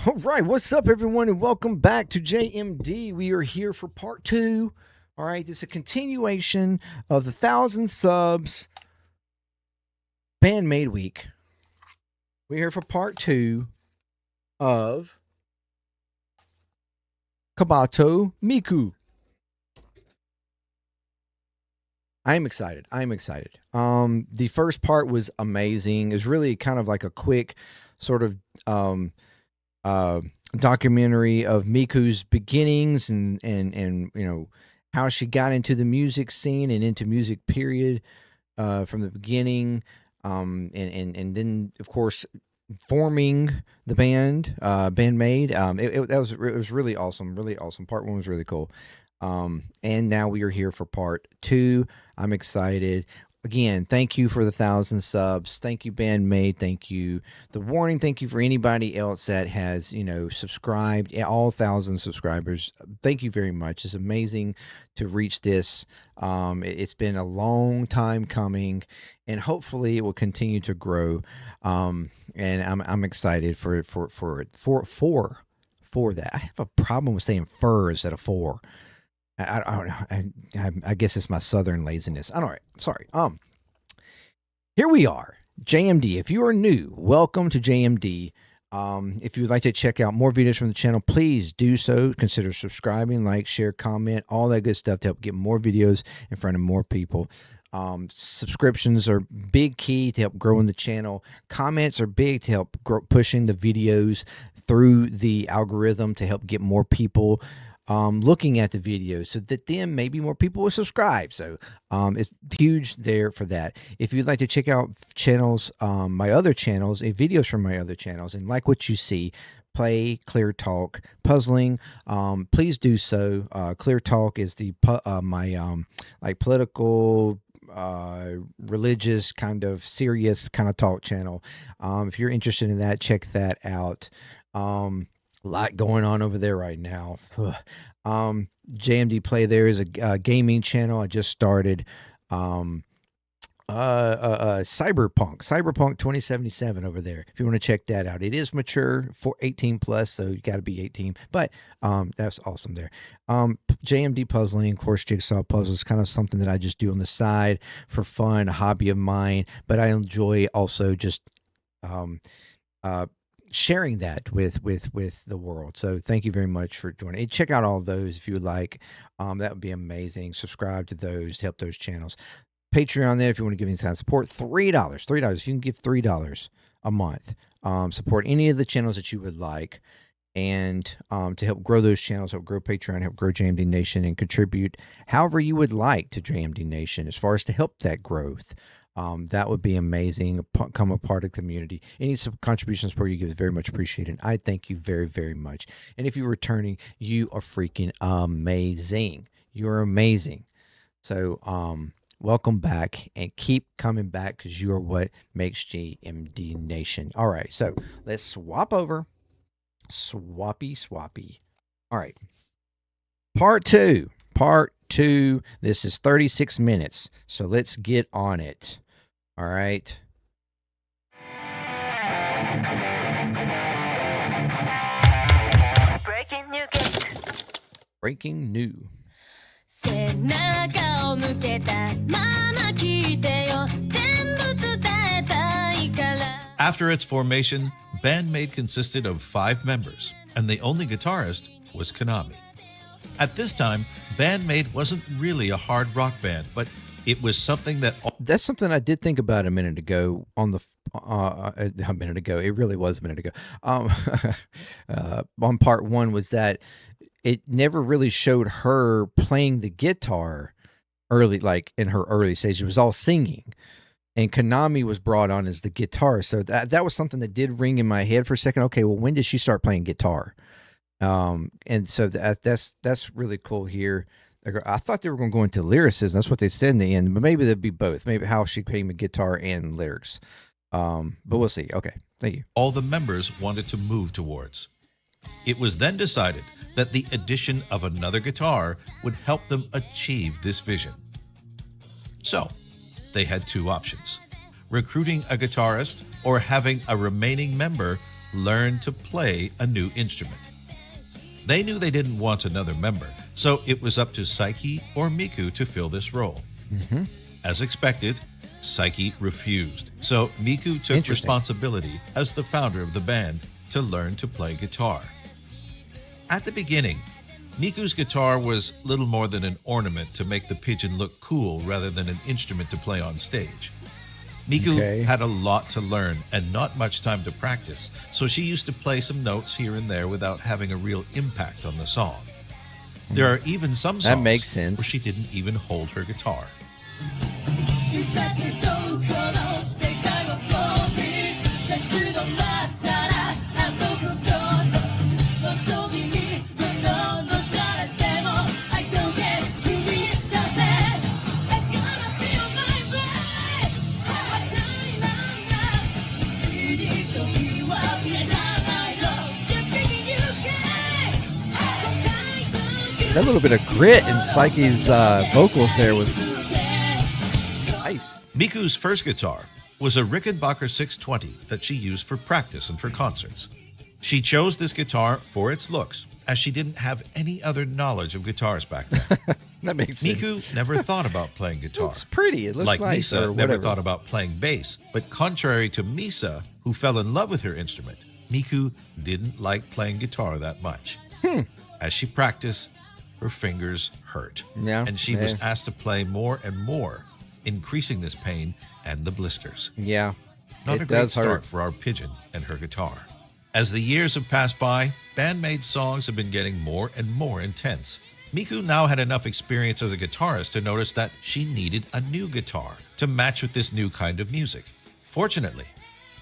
All right, what's up, everyone, and welcome back to JMD. We are here for part 2. All right, this is a continuation of the 1,000 subs BAND-MAID week. We're here for part 2 of KOBATO Miku. I'm excited. The first part was amazing. It was really kind of like a quick sort of documentary of Miku's beginnings and you know how she got into the music scene and into music period from the beginning, and then of course forming the band BAND-MAID. It was really awesome. Part 1 was really cool. And now we are here for part 2. I'm excited. Again, thank you for the 1,000 subs. Thank you, BAND-MAID. Thank you, The Warning. Thank you for anybody else that has, subscribed. All 1,000 subscribers. Thank you very much. It's amazing to reach this. It's been a long time coming, and hopefully it will continue to grow. And I'm excited for that. I have a problem with saying fur instead of for. I don't know. I guess it's my southern laziness. I don't know. Sorry. Here we are. JMD. If you are new, welcome to JMD. If you would like to check out more videos from the channel, please do so. Consider subscribing, like, share, comment, all that good stuff to help get more videos in front of more people. Subscriptions are big key to help growing the channel. Comments are big to help pushing the videos through the algorithm to help get more people looking at the videos, so that then maybe more people will subscribe. So it's huge there for that. If you'd like to check out channels, my other channels, videos from my other channels, and like what you see, play, ClearTalk, puzzling, please do so. ClearTalk is the my like political, religious, kind of serious kind of talk channel. If you're interested in that, check that out. A lot going on over there right now. JMDPLAY there is a gaming channel I just started. Cyberpunk 2077 over there, if you want to check that out. It is mature for 18 plus, so you got to be 18, but that's awesome there. JMD puzzling, of course, jigsaw puzzles, kind of something that I just do on the side for fun, a hobby of mine, but I enjoy also just sharing that with the world. So thank you very much for joining. Check out all those if you would like. That would be amazing. Subscribe to those to help those channels. Patreon there if you want to give any kind of support. $3. If you can give $3 a month, support any of the channels that you would like, and to help grow those channels, help grow Patreon, help grow JMD Nation, and contribute however you would like to JMD Nation as far as to help that growth. That would be amazing. Become a part of the community. Any contributions support you give is very much appreciated. I thank you very, very much. And if you're returning, you are freaking amazing. You're amazing. So welcome back, and keep coming back, because you are what makes JMD Nation. All right, so let's swap over. Swappy. All right. Part two. This is 36 minutes. So let's get on it. All right. Breaking new. After its formation, BAND-MAID consisted of 5 members, and the only guitarist was Konami. At this time, BAND-MAID wasn't really a hard rock band, but it was something that... That's something I did think about a minute ago on the... a minute ago. It really was a minute ago. On part 1 was that it never really showed her playing the guitar early, like in her early stage. It was all singing. And Konami was brought on as the guitarist. So that was something that did ring in my head for a second. Okay, well, when did she start playing guitar? And so that's really cool here. I thought they were going to go into Lyricist. That's what they said in the end, but maybe they'd be both. Maybe how she played the guitar and lyrics. But we'll see. Okay, thank you. All the members wanted to move towards. It was then decided that the addition of another guitar would help them achieve this vision. So, they had 2 options: recruiting a guitarist or having a remaining member learn to play a new instrument. They knew they didn't want another member, so it was up to Psyche or Miku to fill this role. As expected, Psyche refused, so Miku took responsibility as the founder of the band to learn to play guitar. At the beginning, Miku's guitar was little more than an ornament to make the pigeon look cool rather than an instrument to play on stage. Miku had a lot to learn and not much time to practice, so she used to play some notes here and there without having a real impact on the song. There are even some songs that makes sense. where she didn't even hold her guitar. That little bit of grit in Psyche's vocals there was nice. Miku's first guitar was a Rickenbacker 620 that she used for practice and for concerts. She chose this guitar for its looks, as she didn't have any other knowledge of guitars back then. That makes sense. Miku never thought about playing guitar. It's pretty. It looks like nice. Misa or never whatever. thought about playing bass, but contrary to Misa, who fell in love with her instrument, Miku didn't like playing guitar that much. As she practiced, her fingers hurt, and she was asked to play more and more, increasing this pain and the blisters. Yeah, Not a great start for our pigeon and her guitar. As the years have passed by, BAND-MAID songs have been getting more and more intense. Miku now had enough experience as a guitarist to notice that she needed a new guitar to match with this new kind of music. Fortunately,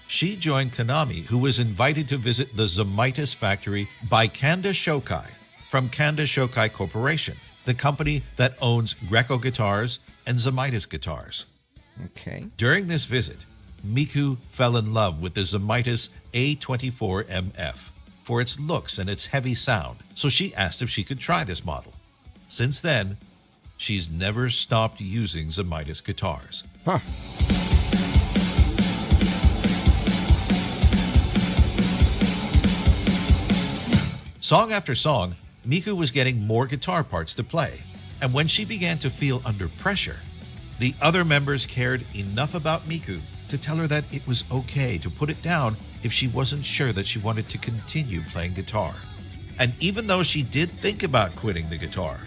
she joined Konami, who was invited to visit the Zamitis factory by Kanda Shokai from Kanda Shokai Corporation, the company that owns Greco guitars and Zamitis guitars. Okay. During this visit, Miku fell in love with the Zamitis A24MF for its looks and its heavy sound, so she asked if she could try this model. Since then, she's never stopped using Zamitis guitars. Huh. Song after song, Miku was getting more guitar parts to play, and when she began to feel under pressure, the other members cared enough about Miku to tell her that it was okay to put it down if she wasn't sure that she wanted to continue playing guitar. And even though she did think about quitting the guitar,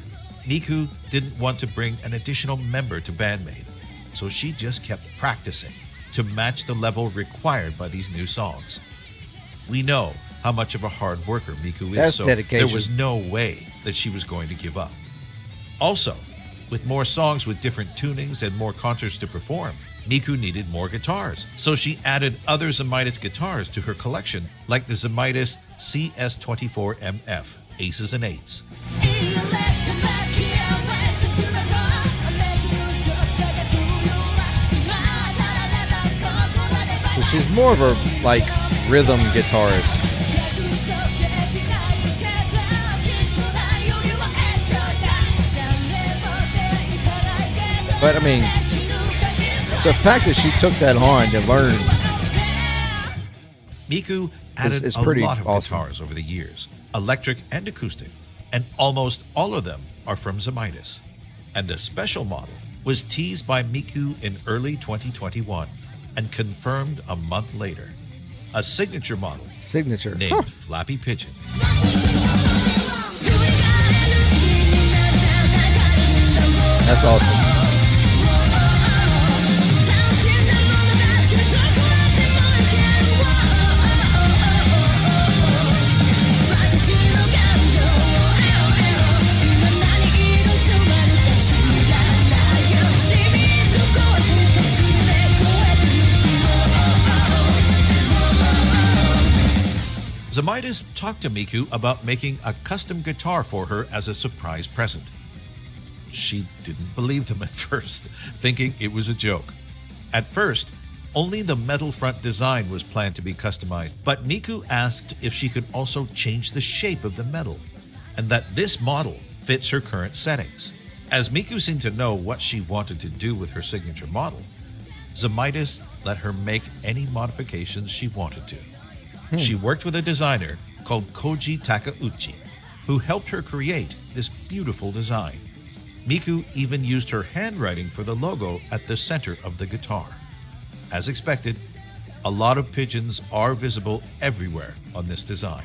Miku didn't want to bring an additional member to BAND-MAID, so she just kept practicing to match the level required by these new songs. We know how much of a hard worker Miku is, That's so dedication. there was no way that she was going to give up. Also, with more songs with different tunings and more concerts to perform, Miku needed more guitars, so she added other Zamitis guitars to her collection, like the Zamitis CS24MF, Aces and Eights. So she's more of a like rhythm guitarist. But I mean, the fact that she took that on to learn Miku added is a pretty lot of awesome. guitars over the years, electric and acoustic, and almost all of them are from Zamitis. And a special model was teased by Miku in early 2021 and confirmed a month later. A signature model named Flappy Pigeon. That's awesome. Zamitis talked to Miku about making a custom guitar for her as a surprise present. She didn't believe them at first, thinking it was a joke. At first, only the metal front design was planned to be customized, but Miku asked if she could also change the shape of the metal, and that this model fits her current settings. As Miku seemed to know what she wanted to do with her signature model, Zamitis let her make any modifications she wanted to. She worked with a designer called Koji Takeuchi, who helped her create this beautiful design. Miku even used her handwriting for the logo at the center of the guitar. As expected, a lot of pigeons are visible everywhere on this design.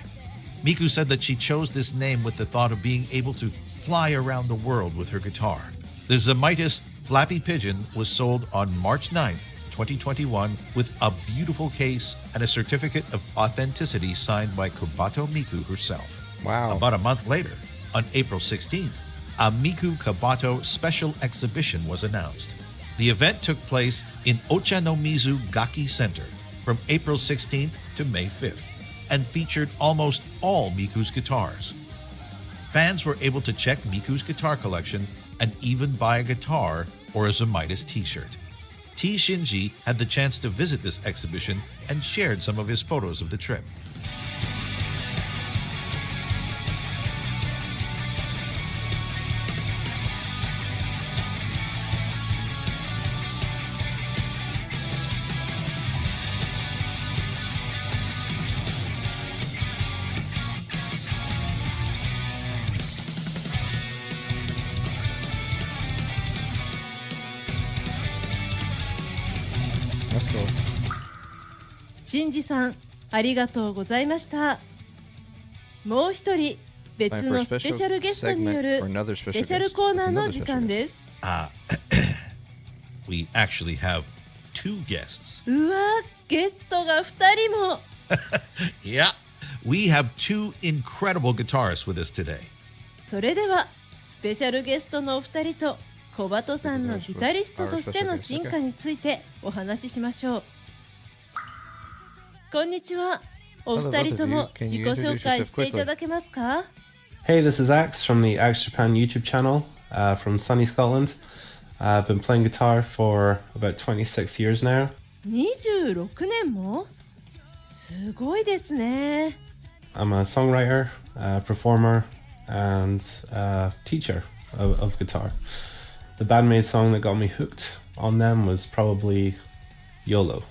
Miku said that she chose this name with the thought of being able to fly around the world with her guitar. The Zamitis Flappy Pigeon was sold on March 9th, 2021 with a beautiful case and a certificate of authenticity signed by KOBATO Miku herself. Wow. About a month later, on April 16th, a Miku KOBATO special exhibition was announced. The event took place in Ochanomizu Gaki Center from April 16th to May 5th and featured almost all Miku's guitars. Fans were able to check Miku's guitar collection and even buy a guitar or a Zamitis t-shirt. T. Shinji had the chance to visit this exhibition and shared some of his photos of the trip. That's cool. シンジさん、ありがとうございました。もう一人、別のスペシャルゲストによるスペシャルコーナーの時間です。We actually have two guests. うわ、ゲストが2人も。Yeah, we have two incredible guitarists with us today. それでは、スペシャルゲストのお二人と、小鳩さんのギタリストとしての進化についてお話ししましょう。こんにちは。お二人とも自己紹介していただけますか？ Hey, this is Axe from the Axe Japan YouTube channel from sunny Scotland. I've been playing guitar for about 26 years now. 26年も？すごいですね。I'm a songwriter, performer, and teacher of guitar. The BAND-MAID song that got me hooked on them was probably YOLO.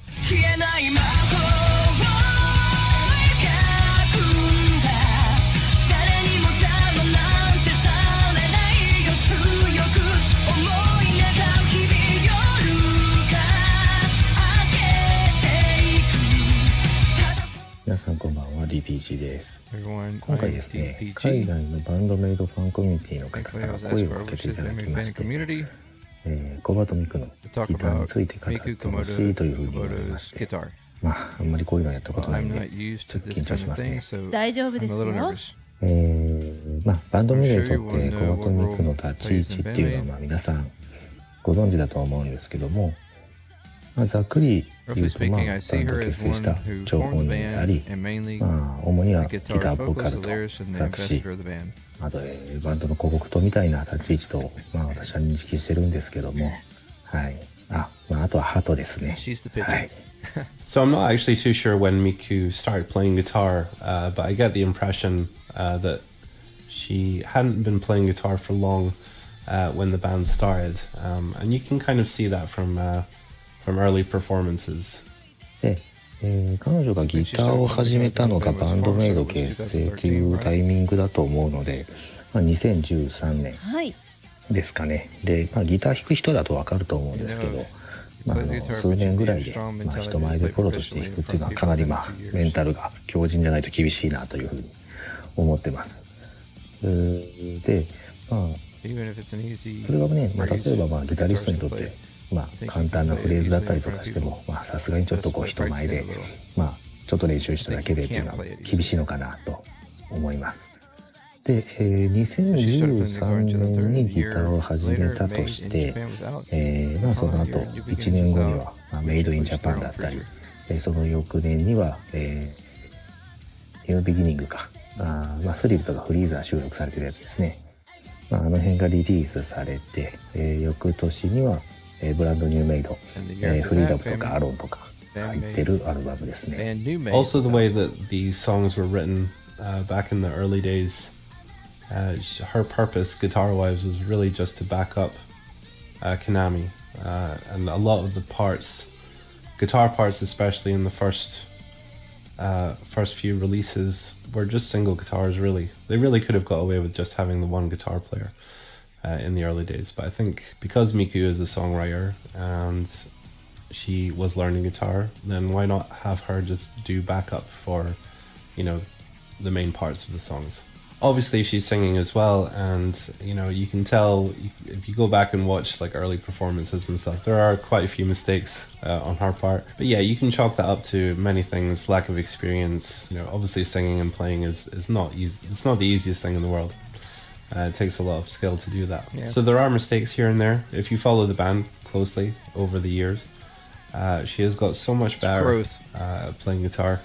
DPG です。 Everyone, 今回ですね、 DPG. 海外のバンドメイドファンコミュニティの方から声をかけていただきまして、コバトミクのギターについて語ってほしいというふうに言われまして、まあ、あんまりこういうのやったことないんで、ちょっと緊張しますね。大丈夫ですよ。まあ、バンドメイドにとってコバトミクの立ち位置っていうのは、まあ、皆さんご存知だと思うんですけども、まあ、ざっくり言うと、まあ、バンドを結成した張本人であり、まあ、主にはギターボーカルと作詞、あと、バンドの広告塔みたいな立ち位置と、まあ、私は認識してるんですけども、はい。まあ、あとはハトですね。はい。So I'm not actually too sure when Miku started playing guitar, but I get the impression that she hadn't been playing guitar for long when the band started, and you can kind of see that from early performances. で、彼女がギターを始めたのがバンドメイド結成っていうタイミングだと思うので、まあ、2013年ですかね。で、まあ、ギター弾く人だと分かると思うんですけど、まあ、数年ぐらいで、まあ、人前でプロとして弾くっていうのはかなり、まあ、メンタルが強靭じゃないと厳しいなというふうに思ってます。で、まあ、それがね、まあ、例えば、まあ、ギタリストにとってまあ、簡単なフレーズだったりとかしても、まあ、さすがにちょっとこう人前で、まあ、ちょっと練習しただけでっていうのは厳しいのかなと思います。で、2013年にギターを始めたとして、まあ、その後1年後には、まあ、メイドインジャパンだったり、その翌年には、ニュービギニングか、まあ、スリルとかフリーザー収録されてるやつですね。まあ、あの辺がリリースされて、翌年にはブランドニューメイド、フリーダムとかアロンとか入ってるアルバムですね。Also, the way that these songs were written back in the early days, her purpose, guitar-wise, was really just to back up Konami, and a lot of the parts, guitar parts, especially in the first first few releases were just single guitars, really. They really could have got away with just having the one guitar player in the early days. But I think because Miku is a songwriter and she was learning guitar, then why not have her just do backup for, you know, the main parts of the songs. Obviously she's singing as well, and you know, you can tell if you go back and watch like early performances and stuff, there are quite a few mistakes on her part. But yeah, you can chalk that up to many things: lack of experience. You know, obviously singing and playing is not easy. It's not the easiest thing in the world. It takes a lot of skill to do that. Yeah. So there are mistakes here and there. If you follow the band closely over the years, she has got so much better playing guitar.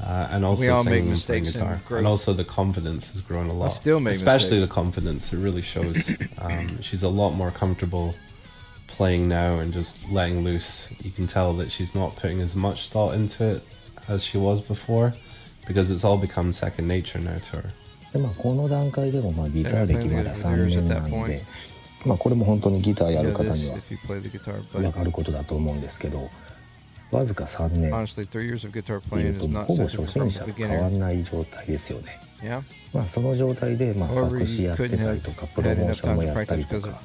And also we all singing make mistakes and guitar. And also the confidence has grown a lot. I still make Especially mistakes. The confidence, it really shows. She's a lot more comfortable playing now and just letting loose. You can tell that she's not putting as much thought into it as she was before, because it's all become second nature now to her. でこの段階でもギター歴まだ3年なので、これも本当にギターやる方には分かることだと思うんですけど、わずか3年っていうとほぼ初心者と変わらない状態ですよね。その状態で作詞やってたりとかプロモーションもやったりとか、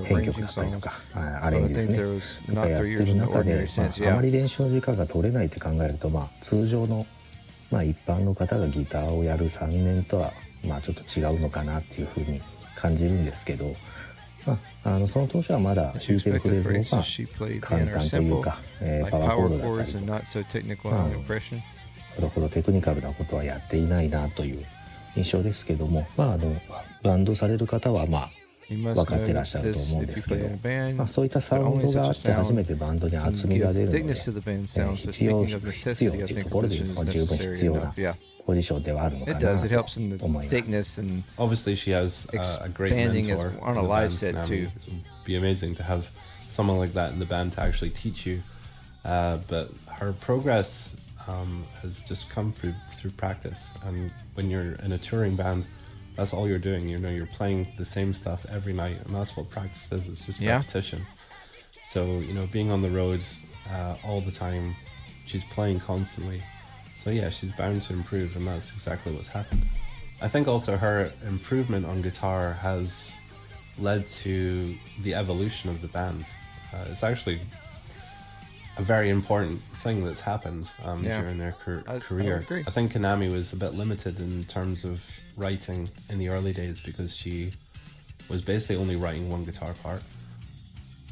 編曲だったりとかアレンジですねとかやってる中で、あまり練習の時間が取れないって考えると、通常の一般の方がギターをやる3年とはちょっと違うのかなっていうふうに感じるんですけど、その当初はまだ弾いてるフレーズも簡単というか、パワーコードだったりとか、それほどテクニカルなことはやっていないなという印象ですけども、バンドされる方は分かってらっしゃると思うんですけど、そういったサウンドがあって初めてバンドに厚みが出るので、必要っていうところで十分必要なポジションではあるのかなと思います。Obviously, she has a great mentor on a live set too. It would be amazing to have someone like that in the band to actually teach you. But her progress has just come through practice. And when you're in a touring band, that's all you're doing. You know, you're playing the same stuff every night, and that's what practice is. It's just repetition. So, you know, being on the road all the time, she's playing constantly. So yeah, she's bound to improve, and that's exactly what's happened. I think also her improvement on guitar has led to the evolution of the band. It's actually a very important thing that's happened during their career. I think Konami was a bit limited in terms of writing in the early days because she was basically only writing one guitar part.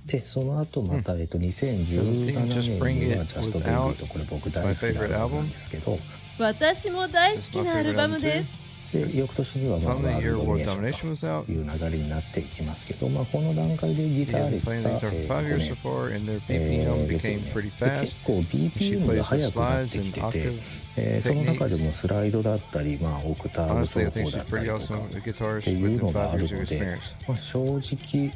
でその後また、2017年にはジャストベイビーとこれ僕大好きなアルバムなんですけど、私も大好きなアルバムです。で翌年にはアルバムニエーションという流れになっていきますけど、この段階でギター歴が5年ですよね。で結構 BPM が速くなってきてて、その中でもスライドだったり、オクターブ奏法だったりとかっていうのがあるので、正直、ギ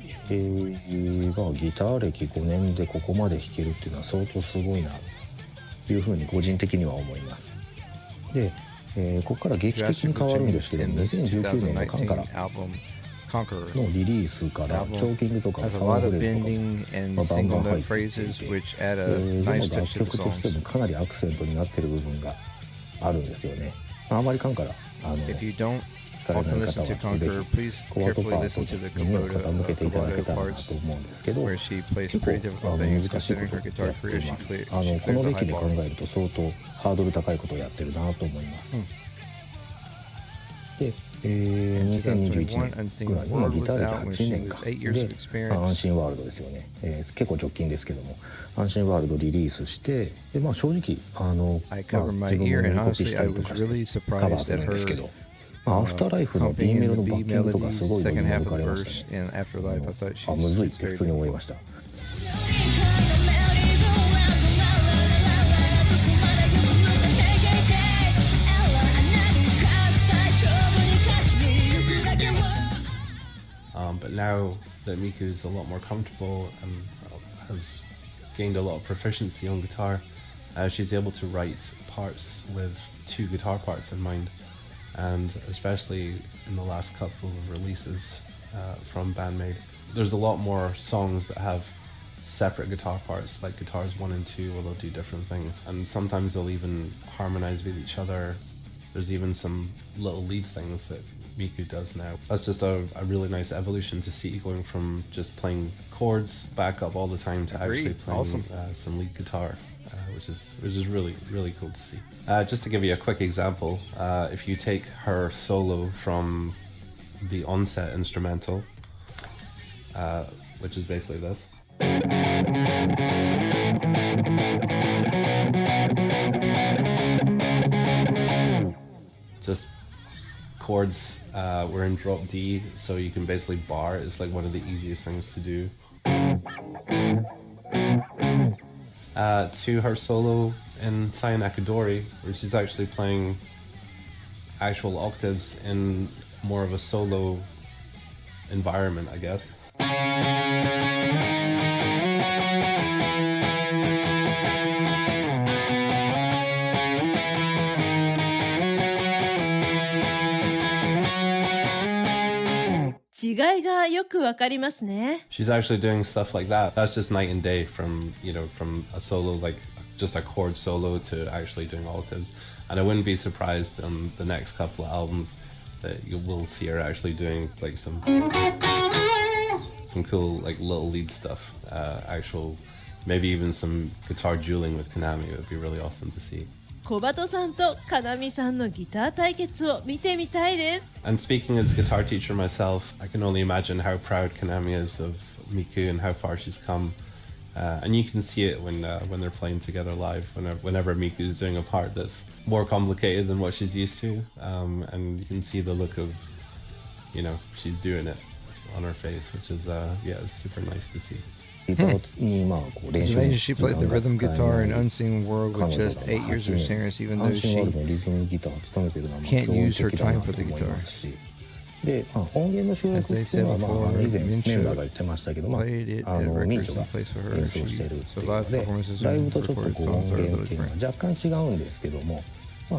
ター歴5年でここまで弾けるっていうのは相当すごいなというふうに個人的には思います。でここから劇的に変わるんですけど、2019年のカンカラのリリースからチョーキングとかパワーフレーズとかバンバン入っていて、でも楽曲としてもかなりアクセントになってる部分があるんですよね。あまりカンカラ聞かれない方はぜひコバトパートで耳を傾けていただけたらなと思うんですけど、結構難しいことをやっています。この出来で考えると相当ハードル高いことをやってるなと思います。で、2021年ぐらい、今ギター歴8年間で、安心ワールドですよね、結構直近ですけども、安心ワールドリリースして、で正直自分も耳コピしたりとかしてカバーするんですけど、アフターライフの B メロのバッキングとかすごいのに抜かれましたね。むずいって普通に思いました。But now that Miku's a lot more comfortable and has gained a lot of proficiency on guitar, she's able to write parts with 2 guitar parts in mind. And especially in the last couple of releases from BAND-MAID, there's a lot more songs that have separate guitar parts, like guitars 1 and 2, where they'll do different things. And sometimes they'll even harmonize with each other. There's even some little lead things that Miku does now. That's just a really nice evolution to see, going from just playing chords back up all the time to actually playing some lead guitar, which is really, really cool to see. Just to give you a quick example, if you take her solo from the onset instrumental, which is basically this. Just chords, we're in drop D, so you can basically bar. It's like one of the easiest things to do. To her solo in Sayonakadori, where she's actually playing actual octaves in more of a solo environment, I guess. She's actually doing stuff like that. That's just night and day from, from a solo, like just a chord solo, to actually doing octaves. And I wouldn't be surprised on the next couple of albums that you will see her actually doing like some cool like little lead stuff, maybe even some guitar dueling with Konami. It would be really awesome to see. KOBATO さんとKANAMI さんのギター対決を見てみたいです。And speaking as a guitar teacher myself, I can only imagine how proud KANAMI is of Miku and how far she's come. And you can see it when they're playing together live, whenever Miku is doing a part that's more complicated than what she's used to. And you can see the look of, she's doing it on her face, which is, it's super nice to see. Imagine she played the rhythm guitar in Unseen World with just 8 years of experience, even though she can't use her time for the guitar. As they said before, Mincho played it at records in place for her. So live performances and recorded songs are a little different.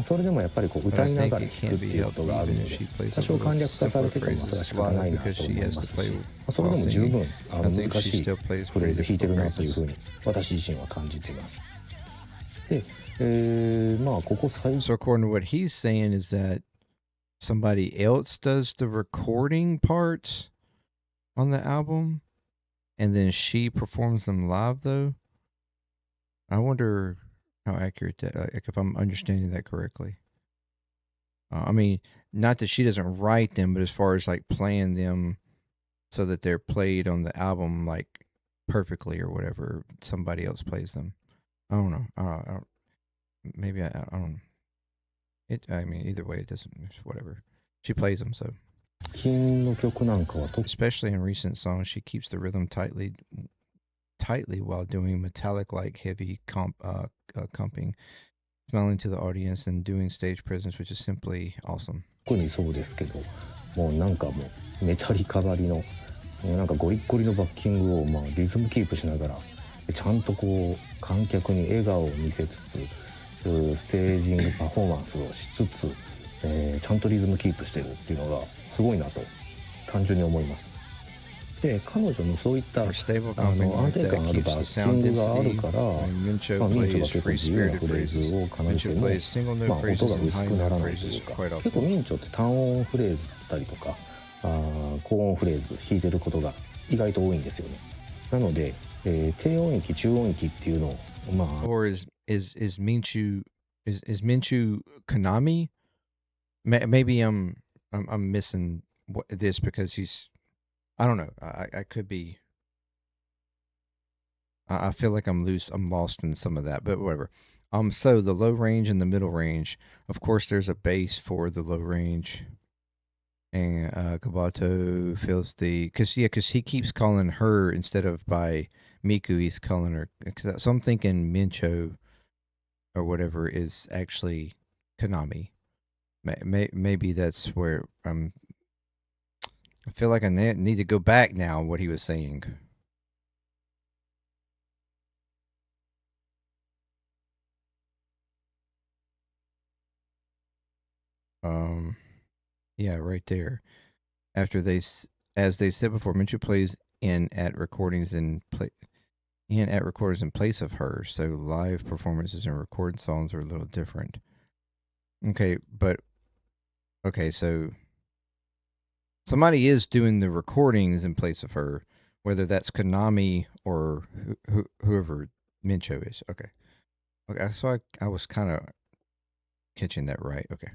それでもやっぱり歌いながら弾くっていうことがあるので、多少簡略化されててもそれは仕方ないなと思いますし、それでも十分難しいフレーズ弾いてるなというふうに私自身は感じています。で、ここ最近。So according to what he's saying is that somebody else does the recording parts on the album, and then she performs them live though. I wonder how accurate that, like if I'm understanding that correctly. I mean, not that she doesn't write them, but as far as like playing them so that they're played on the album like perfectly or whatever, somebody else plays them. I don't know. I don't. Maybe I don't. I mean, either way, it doesn't. Whatever. She plays them, so. Especially in recent songs, she keeps the rhythm tightly while doing metallic-like heavy comping, smiling to the audience and doing stage presence, which is simply awesome. 特にそうですけど、もうなんかもうメタリカばりのなんかゴリッゴリのバッキングをリズムキープしながら、ちゃんとこう観客に笑顔を見せつつ、ステージングパフォーマンスをしつつ、ちゃんとリズムキープしてるっていうのがすごいなと単純に思います。で、彼女のそういった安定感あるバッキングがあるから、ミンチョが結構自由なフレーズを奏でても、音が薄くならないというか、結構ミンチョって単音フレーズだったりとか、高音フレーズ弾いてることが意外と多いんですよね。なので、低音域、中音域っていうのをOr is Minchu Konami? Maybe I'm missing this because he's. I don't know. I could be. I feel like I'm lost in some of that, but whatever. So the low range and the middle range. Of course, there's a bass for the low range, and KOBATO feels because he keeps calling her instead of by Miku. He's calling her. So I'm thinking Mincho, or whatever, is actually Konami. Maybe that's where I'm. I feel like I need to go back now what he was saying. Yeah, right there. After as they said before, Minchu plays in at recordings and and at recorders in place of her. So live performances and recorded songs are a little different. Okay, so somebody is doing the recordings in place of her, whether that's Konami or whoever Mincho is. Okay, so I was kind of catching that right. Okay.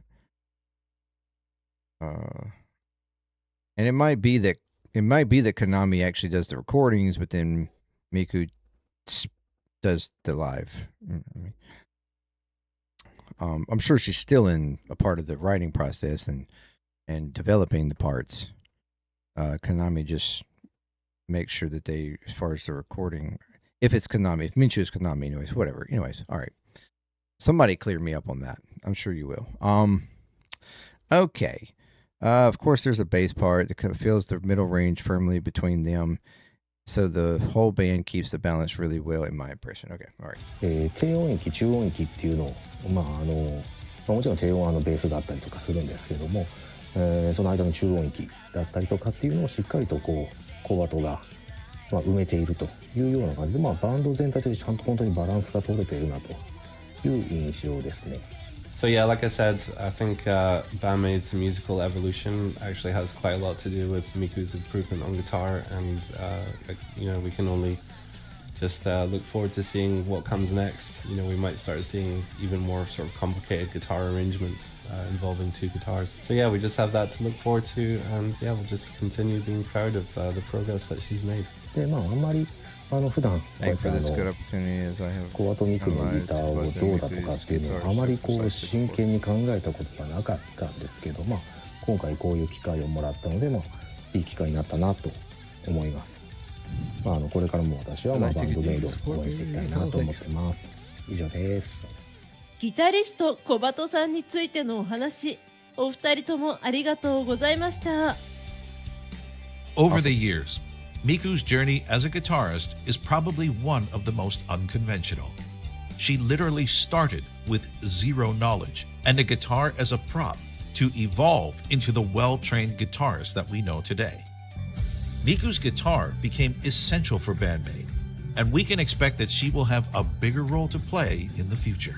And it might be that Konami actually does the recordings, but then Miku does the live. I'm sure she's still in a part of the writing process and developing the parts. Konami just makes sure that they, as far as the recording, if it's Konami, if Minchu is Konami, anyways, whatever. Anyways, all right. Somebody clear me up on that. I'm sure you will. Okay. Of course, there's a bass part that fills the middle range firmly between them. So the whole band keeps the balance really well, in my impression. Okay, all right. 低音域、中音域っていうのを、もちろん低音はベースがあったりとかするんですけども、その間の中音域だったりとかっていうのをしっかりとコバトが、埋めているというような感じで、バンド全体でちゃんと本当にバランスが取れているなという印象ですね。So yeah, like I said, I think BAND-MAID's musical evolution actually has quite a lot to do with Miku's improvement on guitar, and we can only just look forward to seeing what comes next. We might start seeing even more sort of complicated guitar arrangements involving two guitars. So yeah, we just have that to look forward to, and yeah, we'll just continue being proud of the progress that she's made. で、あんまり普段コバトミクのギターをどうだとかっていうのはあまり真剣に考えたことがなかったんですけど、今回こういう機会をもらったので、いい機会になったなと思います。これからも私はバンドメイドを応援していきたいなと思ってます。以上です。ギタリストコバトさんについてのお話、お二人ともありがとうございました。Over the years, Miku's journey as a guitarist is probably one of the most unconventional. She literally started with zero knowledge and a guitar as a prop to evolve into the well-trained guitarist that we know today. Miku's guitar became essential for BAND-MAID, and we can expect that she will have a bigger role to play in the future.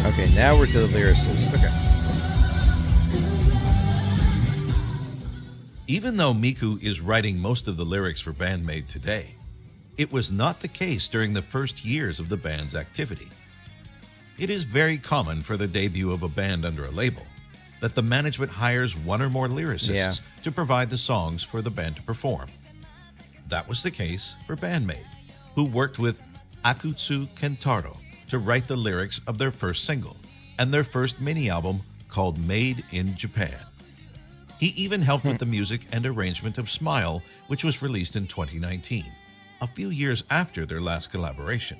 Okay, now we're to the lyricist. Okay. Even though Miku is writing most of the lyrics for BAND-MAID today, it was not the case during the first years of the band's activity. It is very common for the debut of a band under a label that the management hires one or more lyricists to provide the songs for the band to perform. That was the case for BAND-MAID, who worked with Akutsu Kentaro to write the lyrics of their first single and their first mini-album called Made in Japan. He even helped with the music and arrangement of Smile, which was released in 2019, a few years after their last collaboration.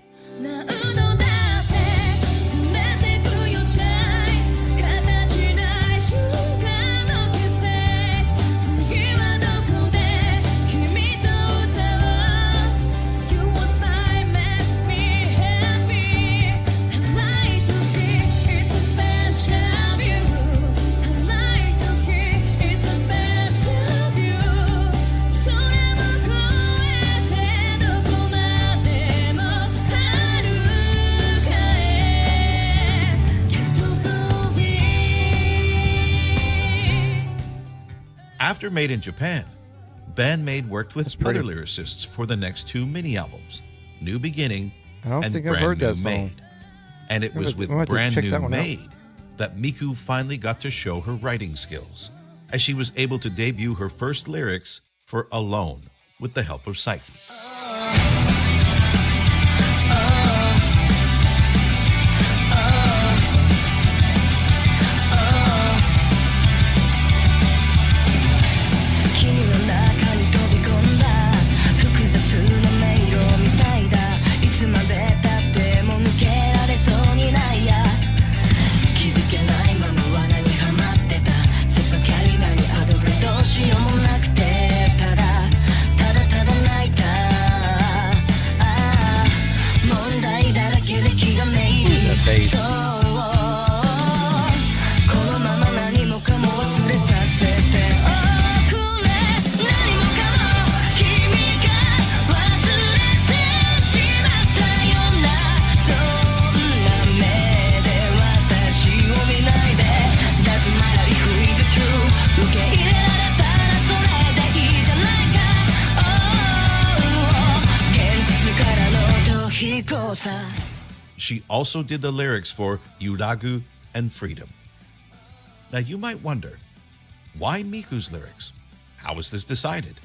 After Made in Japan, BAND-MAID worked with other lyricists for the next two mini-albums, New Beginning and Brand New Made. And it was with Brand New Made that Miku finally got to show her writing skills, as she was able to debut her first lyrics for Alone with the help of Psyche. She also did the lyrics for Yuragu and Freedom. Now you might wonder, why Miku's lyrics? How was this decided?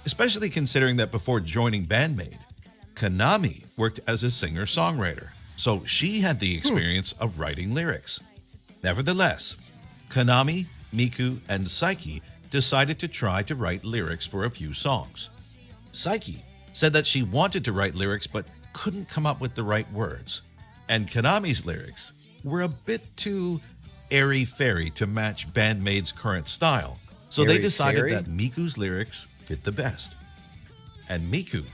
Especially considering that before joining BAND-MAID, Konami worked as a singer-songwriter, so she had the experience of writing lyrics. Nevertheless, Konami, Miku, and Saiki decided to try to write lyrics for a few songs. Saiki said that she wanted to write lyrics but couldn't come up with the right words, and Konami's lyrics were a bit too airy-fairy to match BAND-MAID's current style, so they decided that Miku's lyrics fit the best. And Miku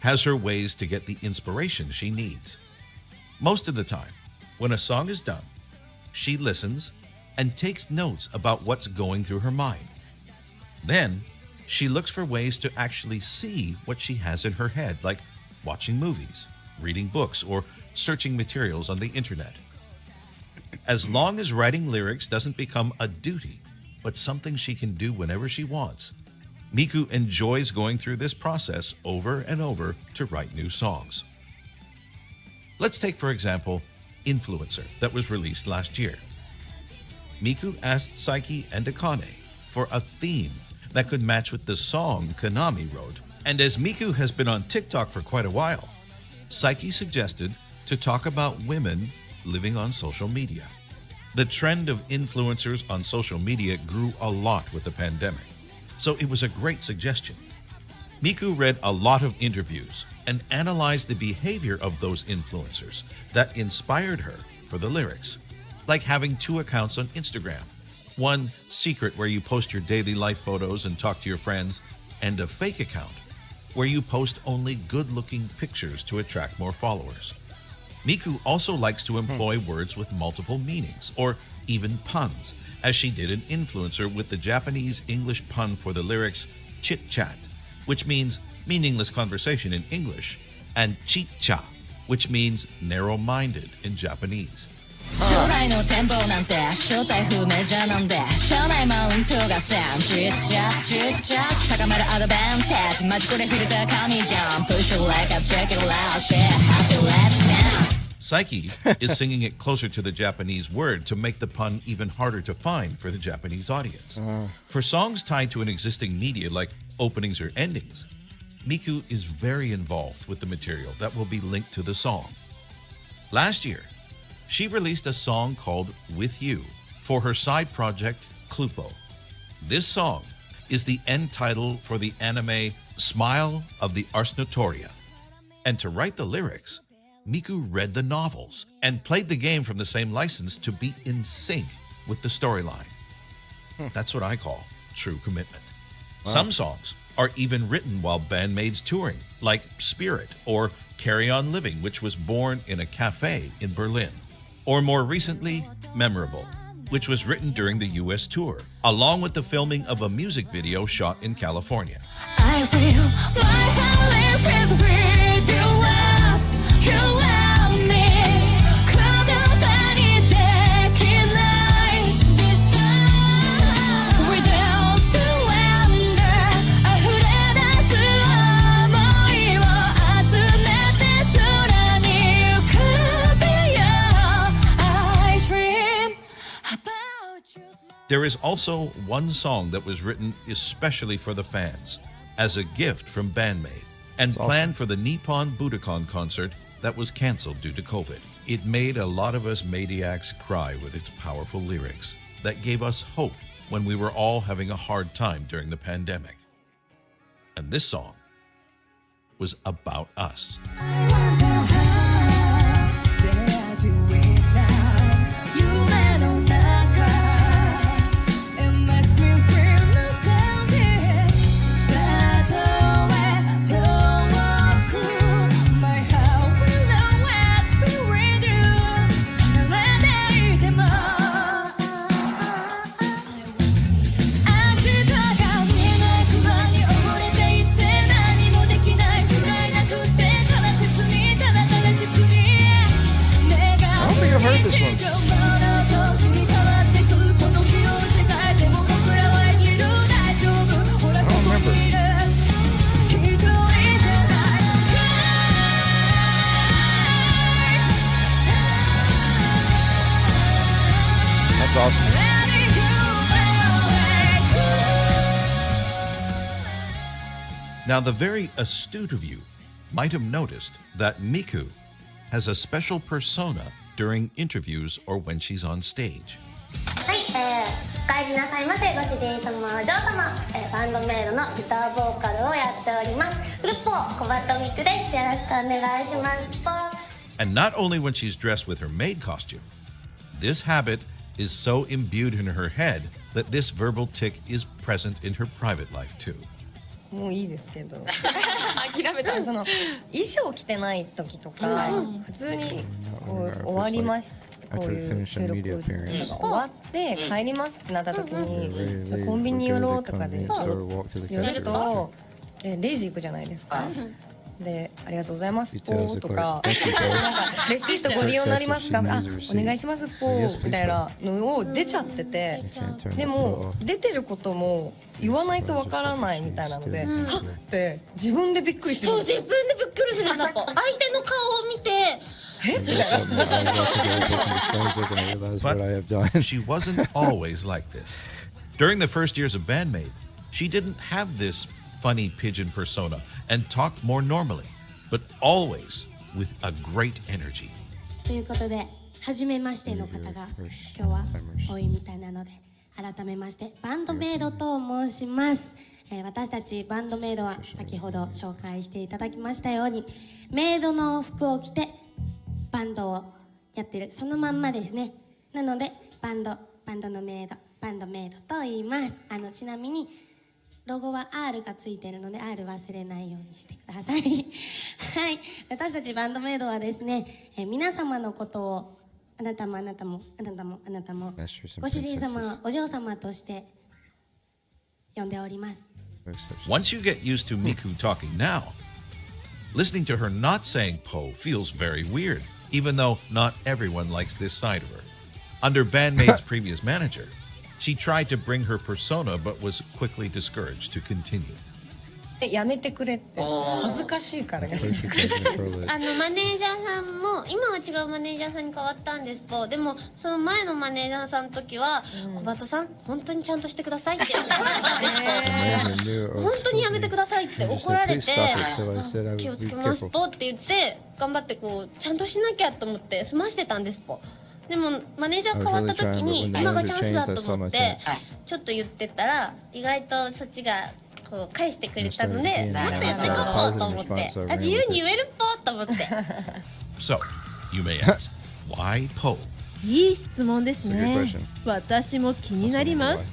has her ways to get the inspiration she needs. Most of the time, when a song is done, she listens and takes notes about what's going through her mind. Then, she looks for ways to actually see what she has in her head, like watching movies, reading books, or searching materials on the internet. As long as writing lyrics doesn't become a duty, but something she can do whenever she wants, Miku enjoys going through this process over and over to write new songs. Let's take, for example, Influencer, that was released last year. Miku asked Saiki and Akane for a theme that could match with the song Konami wrote, and as Miku has been on TikTok for quite a while, Saiki suggested to talk about women living on social media. The trend of influencers on social media grew a lot with the pandemic, so it was a great suggestion. Miku read a lot of interviews and analyzed the behavior of those influencers that inspired her for the lyrics, like having 2 accounts on Instagram, one secret where you post your daily life photos and talk to your friends, and a fake account where you post only good-looking pictures to attract more followers. Miku also likes to employ words with multiple meanings, or even puns, as she did an Influencer with the Japanese English pun for the lyrics chit-chat, which means meaningless conversation in English, and chit-cha, which means narrow-minded in Japanese. Saiki is singing it closer to the Japanese word to make the pun even harder to find for the Japanese audience. For songs tied to an existing media like openings or endings, Miku is very involved with the material that will be linked to the song. Last year, she released a song called With You for her side project, Clupo. This song is the end title for the anime Smile of the Ars Notoria. And to write the lyrics, Miku read the novels and played the game from the same license to be in sync with the storyline. That's what I call true commitment. Wow. Some songs are even written while BAND-MAID's touring, like Spirit or Carry On Living, which was born in a cafe in Berlin. Or more recently, Memorable, which was written during the US tour, along with the filming of a music video shot in California. I feel my heart with you love, you love me. There is also one song that was written especially for the fans, as a gift from BAND-MAID, and planned for the Nippon Budokan concert that was canceled due to COVID. It made a lot of us maniacs cry with its powerful lyrics that gave us hope when we were all having a hard time during the pandemic. And this song was about us. awesome. Now, the very astute of you might have noticed that Miku has a special persona during interviews or when she's on stage. はい、お帰りなさいませ。ご主人様、お嬢様、バンドメイドのギターボーカルをやっております。フルポー、コバトミクです。よろしくお願いします。ポー。And not only when she's dressed with her maid costume, this habit is so imbued in her head that this verbal tick is present in her private life too. もういいですけど諦めたその衣装着てない時とか、普通にこう終わりますこういう収録が終わって帰りますってなった時にコンビニ寄ろうとかで寄るとレジ行くじゃないですか。で、ありがとうございますポーとか、なんかレシートご利用になりますか、あ、お願いしますポーみたいなのを出ちゃってて、でも出てることも言わないとわからないみたいなので、はっって自分でびっくりしてる。そう、自分でびっくりする。なんか相手の顔を見て、But she wasn't always like this. During the first years of BAND-MAID, she didn't have this funny pigeon persona and talked more normally, but always with a great energy. ということで、初めましての方が今日は多いみたいなので、改めましてバンドメイドと申します。私たちバンドメイドは先ほど紹介していただきましたように、メイドの服を着てバンドをやってるそのまんまですね。なのでバンドのメイド、バンドメイドと言います。ちなみにロゴは R がついてるので R 忘れないようにしてくださいはい、私たちバンドメイドはですね、皆様のことをあなたもご主人様、お嬢様として呼んでおります。 Once you get used to Miku talking now, listening to her not saying po feels very weird, even though not everyone likes this side of her. Under BAND-MAID's previous manager, she tried to bring her persona but was quickly discouraged to continue. やめてくれって恥ずかしいからやめてくれってマネージャーさんも今は違うマネージャーさんに変わったんですぽ。でもその前のマネージャーさんの時は、小鳩さん本当にちゃんとしてくださいって言われて本当にやめてくださいって怒られて、気をつけますぽって言って頑張ってこうちゃんとしなきゃと思って済ましてたんですぽ。でもマネージャー変わった時に今がチャンスだと思ってちょっと言ってたら、意外とそっちがこう返してくれたので、もっとやっていこうと思って、自由に言えるぽと思って。So, you may ask, why po? いい質問ですね。私も気になります。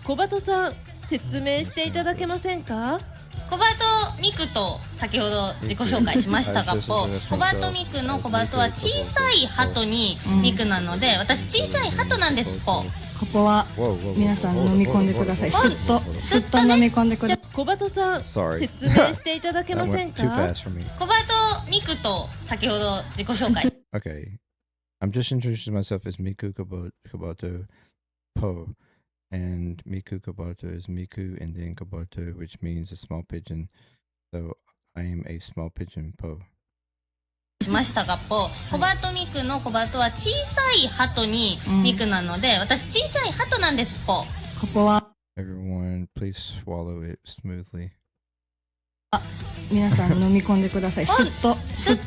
小鳩さん、説明していただけませんか？コバトミクと先ほど自己紹介しましたが、コバトミクのコバトは小さい鳩にミクなので、私小さい鳩なんですぽ。ここは皆さん飲み込んでください。すっと飲み込んでください。小鳩さん、説明していただけませんか？コバトミクと先ほど自己紹介。Okay, I'm just introducing myself as Miku KOBATO Po, and Miku KOBATO is Miku and then KOBATO, which means a small pigeon. So I am a small pigeon Po. しましたがぽ、コバトミクのコバトは小さい鳩にミクなので、私小さい鳩なんですぽ。ここは Everyone, please swallow it smoothly. 皆さん飲み込んでください。すっと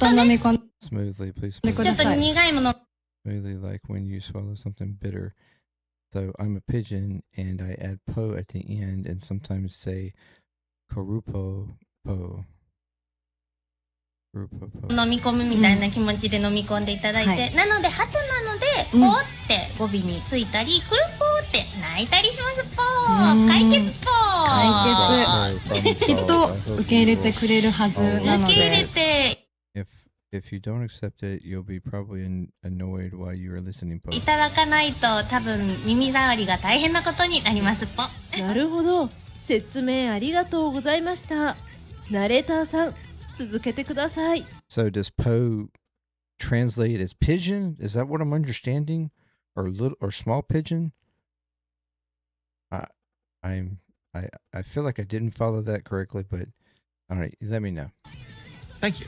飲み込んで Smoothly, please. ちょっと苦いもの。Smoothly, like when you swallow something bitter. So I'm a pigeon, and I add po at the end, and sometimes say korupo po. 飲み込むみたいな気持ちで飲み込んでいただいて、なので鳩なのでポーって語尾についたり、クルポーって泣いたりしますポー。解決ポー。きっと受け入れてくれるはずなので。受け入れて。If you don't accept it, you'll be probably annoyed while you are listening. いただかないと多分耳障りが大変なことになりますポ。なるほど。説明ありがとうございました。ナレーターさん、続けてください。So does po translate as pigeon? Is that what I'm understanding? Or little or small pigeon? I feel like I didn't follow that correctly, but all right, let me know. Thank you.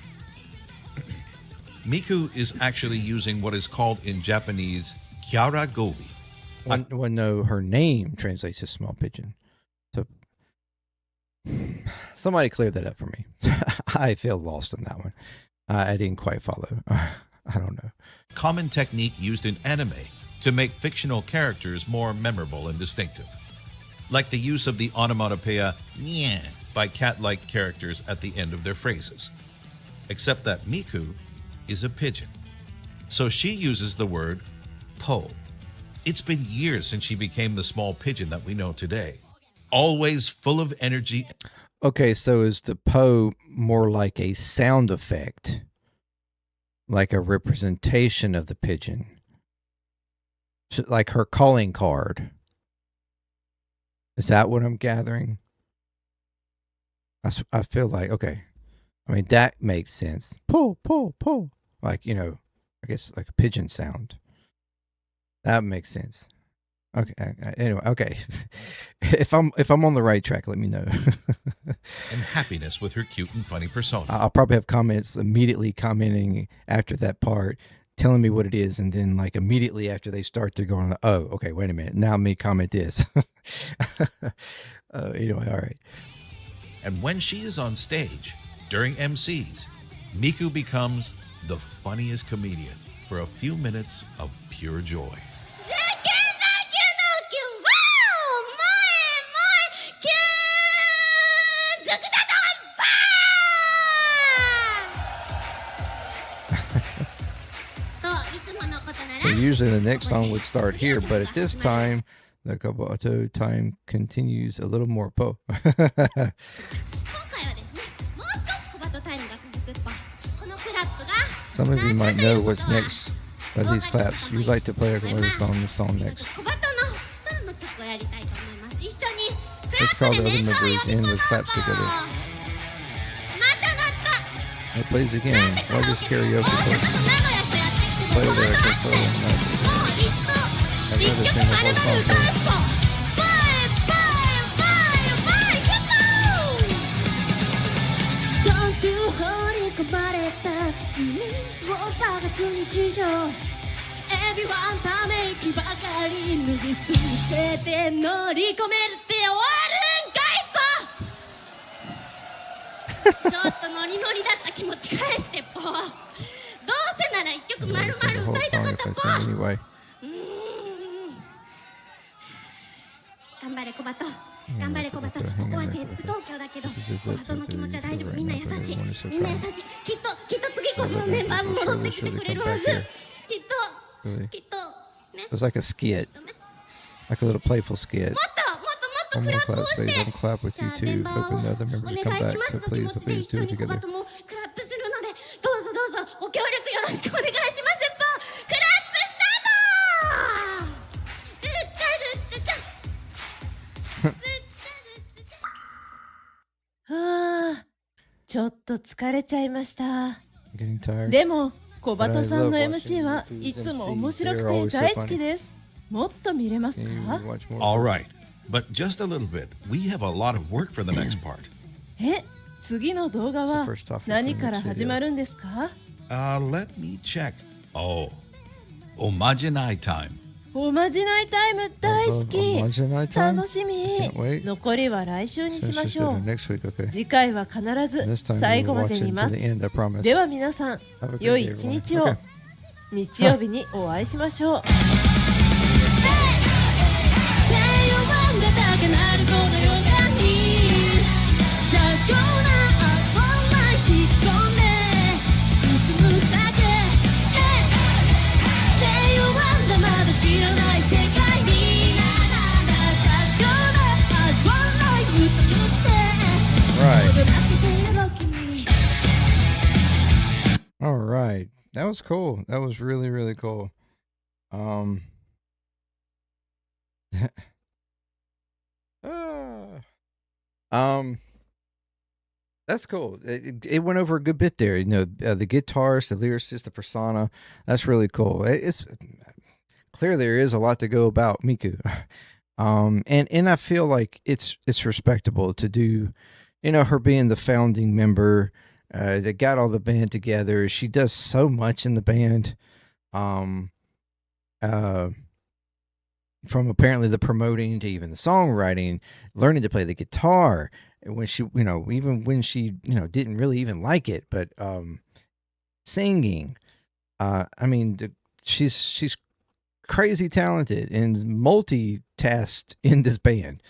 Miku is actually using what is called in Japanese kyara gobi, Well, no, her name translates to small pigeon. So somebody clear that up for me. I feel lost on that one. I didn't quite follow. I don't know. Common technique used in anime to make fictional characters more memorable and distinctive, like the use of the onomatopoeia "nyeh" by cat-like characters at the end of their phrases. Except that Miku is a pigeon, so she uses the word po. It's been years since she became the small pigeon that we know today, always full of energy. Okay, so is the po more like a sound effect, like a representation of the pigeon, like her calling card? Is that what I'm gathering? I feel like, okay. I mean, that makes sense. Po, po, po. Like, you know, I guess like a pigeon sound. That makes sense. Okay. Anyway, okay. If I'm on the right track, let me know. And happiness with her cute and funny persona. I'll probably have comments immediately commenting after that part, telling me what it is, and then like immediately after they start, they're going, "Oh, okay, wait a minute. Now let me comment this." Anyway, all right. And when she is on stage during MCs, Miku becomes the funniest comedian for a few minutes of pure joy. So usually the next song would start here, but at this time, the KOBATO time continues a little more po. Some of you might know what's next by these claps. You'd like to play a song next. Let's call the other members in with claps together. It plays again. Why just karaoke? Play there. I'd rather sing the whole song first. Don't you hold it, kumareta, wo sagasu nichijou. Everyone ため息ばかり脱ぎ捨てて乗り込めるって終わるんかいぽ。ちょっとノリノリだった気持ち返してぽ。どうせなら一曲丸々歌いたかったぽ。頑張れコバト。頑張れコバト。ここはゼップ東京だけど、コバトの気持ちは大丈夫。みんな優しい。みんな優しい。きっと次こそメンバーも戻ってきてくれるはず。きっと、きっとね。It was like a skit, like a little playful skit. もっとクラップをして。One clap with you too. Hoping the other members come back. So please do it together. クラップするので、どうぞご協力よろしくお願いします。クラップスタート。ちょっと疲れちゃいました。でも小鳩さんの MC はいつも面白くて大好きです。もっと見れますか？ All right, but just a little bit. We have a lot of work for the next part. 次の動画は何から始まるんですか？ Let me check. Oh, おまじないタイム。おまじないタイム大好き。楽しみ。残りは来週にしましょう。次回は必ず最後まで見ます。では皆さん、良い一日を。日曜日にお会いしましょう。All right. That was cool. That was really, really cool. That's cool. It went over a good bit there. You know, the guitarist, the lyricist, the persona. That's really cool. It's clear there is a lot to go about Miku. And I feel like it's respectable to do, you know, her being the founding member. They got all the band together. She does so much in the band. from apparently the promoting to even the songwriting, learning to play the guitar. When she, even when she, didn't really even like it, but singing. I mean, she's crazy talented and multitasked in this band.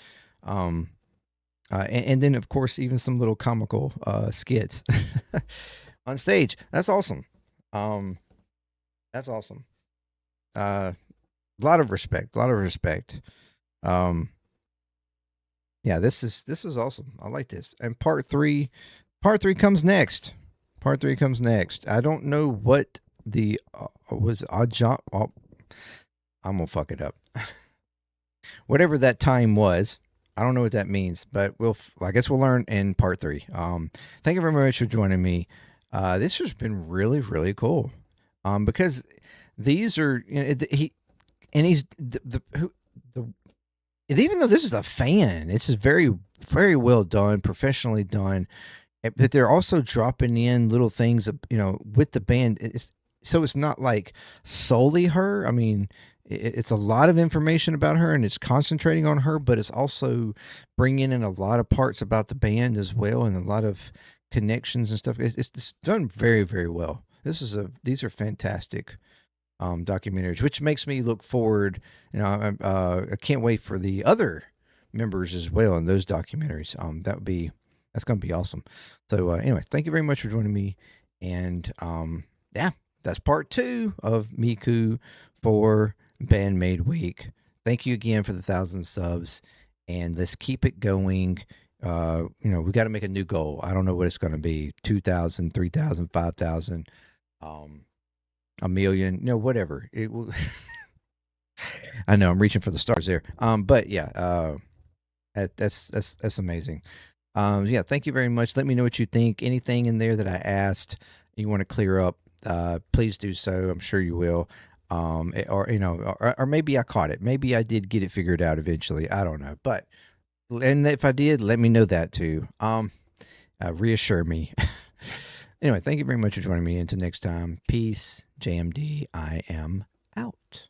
And then, of course, even some little comical skits on stage. That's awesome. That's awesome. A lot of respect. Yeah, this is awesome. I like this. And part three comes next. I don't know what the was odd job. Oh, I'm gonna fuck it up. Whatever that time was, I don't know what that means, but I guess we'll learn in part 3. Thank you very much for joining me. This has been really, really cool. Because these are, even though this is a fan, this is very, very well done, professionally done. But they're also dropping in little things, with the band. So it's not like solely her. I mean, it's a lot of information about her, and it's concentrating on her, but it's also bringing in a lot of parts about the band as well, and a lot of connections and stuff. It's done very, very well. These are fantastic documentaries, which makes me look forward. I can't wait for the other members as well in those documentaries. That's going to be awesome. So anyway, thank you very much for joining me, and that's part 2 of Miku for BAND-MAID Week. Thank you again for the 1,000 subs, and let's keep it going. We got to make a new goal. I don't know what it's going to be: 2,000, 3,000, 5,000, 1,000,000. Whatever it will. I know I'm reaching for the stars there. But yeah, that's amazing. Thank you very much. Let me know what you think. Anything in there that I asked you want to clear up, please do so. I'm sure you will. Or maybe I caught it. Maybe I did get it figured out eventually. I don't know. And if I did, let me know that too. Reassure me. Anyway, thank you very much for joining me. Until next time, peace. JMD, I am out.